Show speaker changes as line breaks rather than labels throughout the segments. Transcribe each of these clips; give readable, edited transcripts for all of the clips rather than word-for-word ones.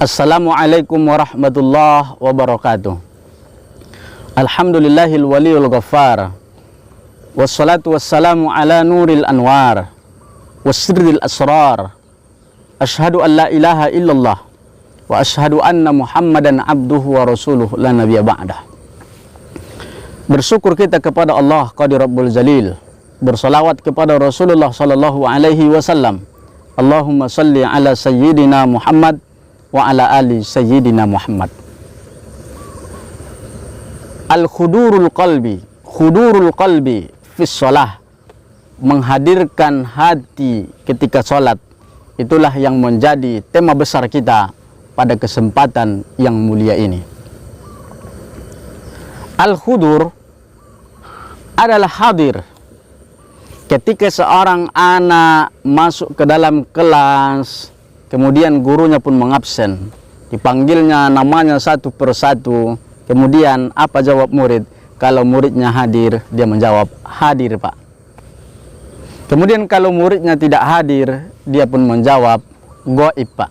Assalamualaikum warahmatullahi wabarakatuh. Alhamdulillahil waliyul ghaffar. Wassalatu wassalamu ala nuril anwar wassirril asrar. Ashhadu an la ilaha illallah wa ashhadu anna Muhammadan abduhu wa rasuluh la nabiyya ba'dah. Bersyukur kita kepada Allah Qadir Rabbul Jalil, bersalawat kepada Rasulullah sallallahu alaihi wasallam. Allahumma salli ala sayyidina Muhammad wa ala ali sayyidina Muhammad. Al-khudurul qalbi fi shalah, menghadirkan hati ketika sholat, itulah yang menjadi tema besar kita pada kesempatan yang mulia ini. Al-khudur adalah hadir ketika seorang anak masuk ke dalam kelas, kemudian gurunya pun mengabsen, dipanggilnya namanya satu persatu, kemudian apa jawab murid? Kalau muridnya hadir, dia menjawab, hadir Pak. Kemudian kalau muridnya tidak hadir, dia pun menjawab, goib Pak.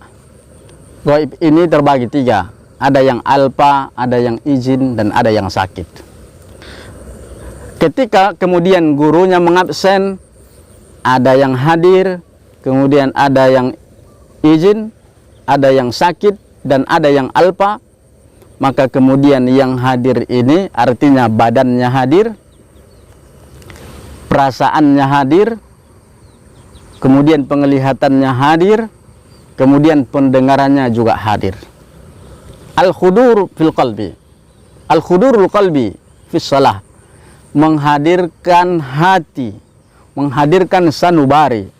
Goib ini terbagi tiga, ada yang alpa, ada yang izin, dan ada yang sakit. Ketika kemudian gurunya mengabsen, ada yang hadir, kemudian ada yang izin, ada yang sakit, dan ada yang alpa, maka kemudian yang hadir ini artinya badannya hadir, perasaannya hadir, kemudian penglihatannya hadir, kemudian pendengarannya juga hadir. Al-khudur fil qalbi, al-khudurul qalbi fis shalah, menghadirkan hati, menghadirkan sanubari,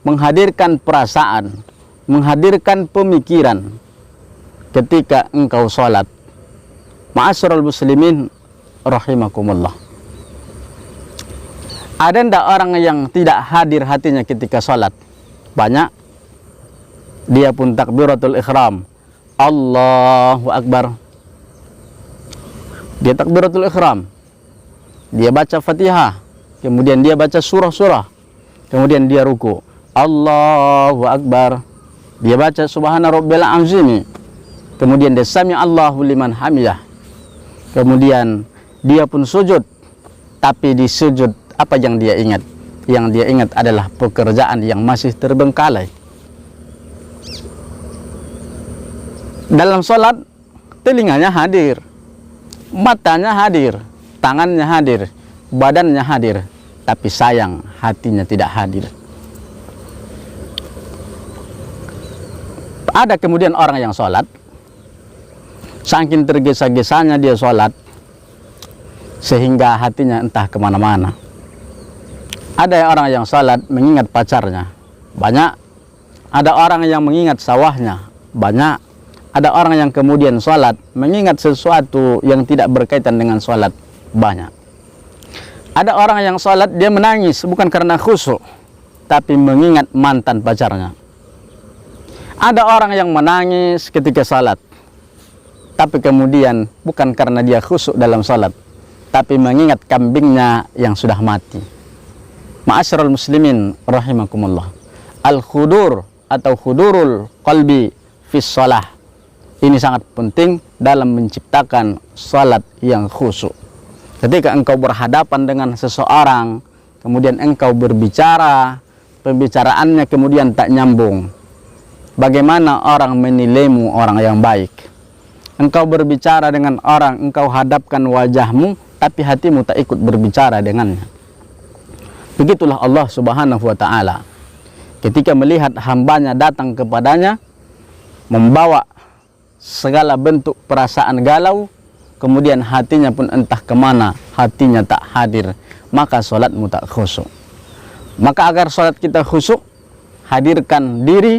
menghadirkan perasaan, menghadirkan pemikiran ketika engkau sholat. Ma'asyiral muslimin rahimakumullah. Ada ndak orang yang tidak hadir hatinya ketika sholat? Banyak. Dia pun takbiratul ihram, Allahu Akbar, dia takbiratul ihram, dia baca Fatihah, kemudian dia baca surah-surah, kemudian dia ruku, Allahu Akbar, dia baca subhana rabbil azim, kemudian dia sami Allahu liman hamidah, kemudian dia pun sujud. Tapi di sujud apa yang dia ingat? Yang dia ingat adalah pekerjaan yang masih terbengkalai. Dalam sholat, telinganya hadir, matanya hadir, tangannya hadir, badannya hadir, tapi sayang hatinya tidak hadir. Ada kemudian orang yang sholat, saking tergesa-gesanya dia sholat, sehingga hatinya entah kemana-mana. Ada orang yang sholat mengingat pacarnya, banyak. Ada orang yang mengingat sawahnya, banyak. Ada orang yang kemudian sholat mengingat sesuatu yang tidak berkaitan dengan sholat, banyak. Ada orang yang sholat dia menangis bukan karena khusyuk, tapi mengingat mantan pacarnya. Ada orang yang menangis ketika sholat, tapi kemudian bukan karena dia khusyuk dalam sholat, tapi mengingat kambingnya yang sudah mati. Ma'asyiral muslimin rahimakumullah. Al-khudur atau khudurul qalbi fis shalah, ini sangat penting dalam menciptakan sholat yang khusyuk. Ketika engkau berhadapan dengan seseorang, kemudian engkau berbicara, pembicaraannya kemudian tak nyambung, bagaimana orang menilaimu orang yang baik? Engkau berbicara dengan orang, engkau hadapkan wajahmu, tapi hatimu tak ikut berbicara dengannya. Begitulah Allah subhanahu wa ta'ala. Ketika melihat hambanya datang kepadanya, membawa segala bentuk perasaan galau, kemudian hatinya pun entah kemana, hatinya tak hadir, maka sholatmu tak khusyuk. Maka agar sholat kita khusyuk, hadirkan diri,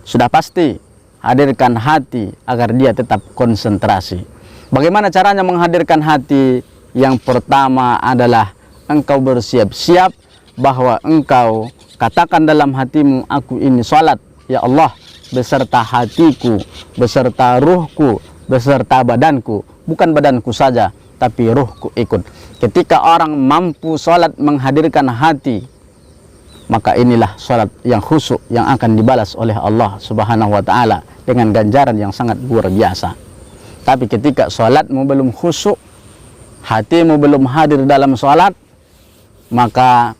sudah pasti, hadirkan hati agar dia tetap konsentrasi. Bagaimana caranya menghadirkan hati? Yang pertama adalah engkau bersiap-siap bahwa engkau katakan dalam hatimu, aku ini sholat, ya Allah, beserta hatiku, beserta ruhku, beserta badanku. Bukan badanku saja, tapi ruhku ikut. Ketika orang mampu sholat menghadirkan hati, maka inilah salat yang khusyuk yang akan dibalas oleh Allah Subhanahu wa taala dengan ganjaran yang sangat luar biasa. Tapi ketika salatmu belum khusyuk, hatimu belum hadir dalam salat, maka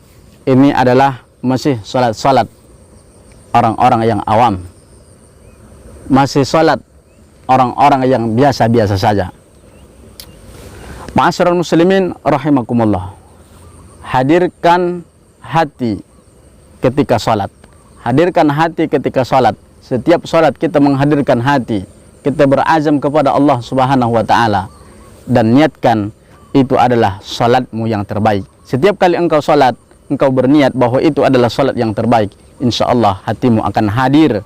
ini adalah masih salat orang-orang yang awam, masih salat orang-orang yang biasa-biasa saja. Ma'asyiral muslimin rahimakumullah, hadirkan hati ketika salat. Hadirkan hati ketika salat. Setiap salat kita menghadirkan hati, kita berazam kepada Allah Subhanahu wa taala dan niatkan itu adalah salatmu yang terbaik. Setiap kali engkau salat, engkau berniat bahwa itu adalah salat yang terbaik, insyaallah hatimu akan hadir.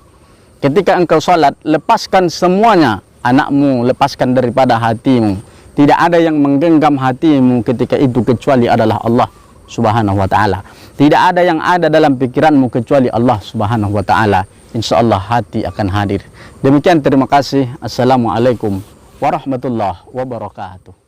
Ketika engkau salat, lepaskan semuanya, anakmu lepaskan daripada hatimu. Tidak ada yang menggenggam hatimu ketika itu kecuali adalah Allah Subhanahu wa taala. Tidak ada yang ada dalam pikiranmu kecuali Allah Subhanahu wa taala. Insyaallah hati akan hadir. Demikian, terima kasih. Assalamualaikum warahmatullahi wabarakatuh.